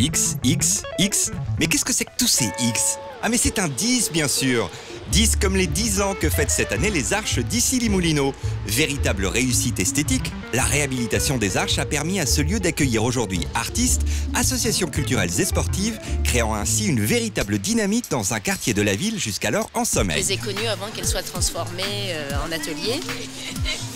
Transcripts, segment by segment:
X, X, X. Mais qu'est-ce que c'est que tous ces X? Ah mais c'est un 10 bien sûr. 10 comme les 10 ans que fêtent cette année les Arches d'Issy-les-Moulineaux. Véritable réussite esthétique, la réhabilitation des Arches a permis à ce lieu d'accueillir aujourd'hui artistes, associations culturelles et sportives, créant ainsi une véritable dynamique dans un quartier de la ville jusqu'alors en sommeil. Je les ai connues avant qu'elles soient transformées en atelier.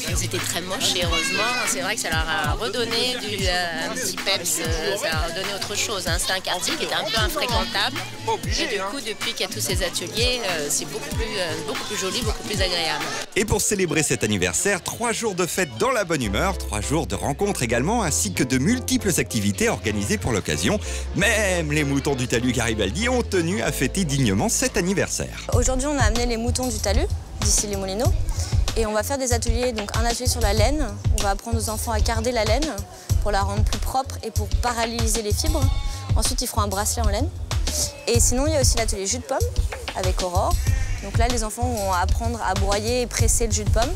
Elles étaient très moches et heureusement, c'est vrai que ça leur a redonné un petit peps, ça a redonné autre chose. Hein. C'était un quartier qui était un peu infréquentable. Et du coup, depuis qu'il y a tous ces ateliers, c'est beaucoup plus joli, beaucoup plus agréable. Et pour célébrer cet anniversaire, 3 jours de fête dans la bonne humeur, 3 jours de rencontres également, ainsi que de multiples activités organisées pour l'occasion. Même les moutons du talus Garibaldi ont tenu à fêter dignement cet anniversaire. Aujourd'hui, on a amené les moutons du talus, d'Issy-les-Moulineaux, et on va faire des ateliers, donc un atelier sur la laine. On va apprendre aux enfants à carder la laine pour la rendre plus propre et pour paralyser les fibres. Ensuite, ils feront un bracelet en laine. Et sinon, il y a aussi l'atelier jus de pomme avec Aurore. Donc là, les enfants vont apprendre à broyer et presser le jus de pomme.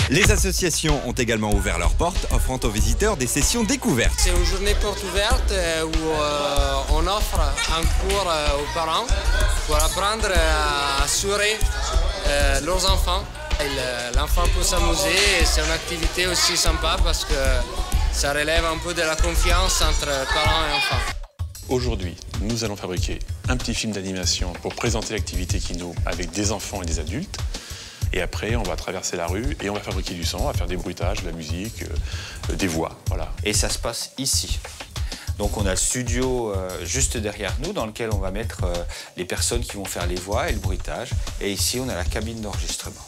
Les associations ont également ouvert leurs portes, offrant aux visiteurs des sessions découvertes. C'est une journée porte ouverte où on offre un cours aux parents pour apprendre à assurer leurs enfants. L'enfant peut s'amuser et c'est une activité aussi sympa parce que ça relève un peu de la confiance entre parents et enfants. Aujourd'hui, nous allons fabriquer un petit film d'animation pour présenter l'activité Kino avec des enfants et des adultes. Et après, on va traverser la rue et on va fabriquer du son, on va faire des bruitages, de la musique, des voix, voilà. Et ça se passe ici. Donc on a le studio juste derrière nous dans lequel on va mettre les personnes qui vont faire les voix et le bruitage. Et ici, on a la cabine d'enregistrement.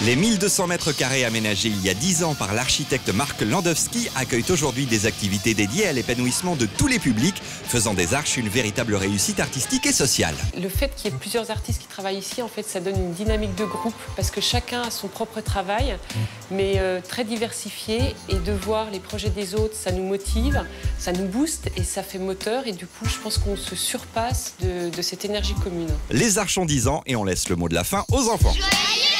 Les 1200 mètres carrés aménagés il y a 10 ans par l'architecte Marc Landowski accueillent aujourd'hui des activités dédiées à l'épanouissement de tous les publics, faisant des Arches une véritable réussite artistique et sociale. Le fait qu'il y ait plusieurs artistes qui travaillent ici, en fait, ça donne une dynamique de groupe parce que chacun a son propre travail, mais très diversifié. Et de voir les projets des autres, ça nous motive, ça nous booste et ça fait moteur. Et du coup, je pense qu'on se surpasse de cette énergie commune. Les Arches ont 10 ans et on laisse le mot de la fin aux enfants. Joyeux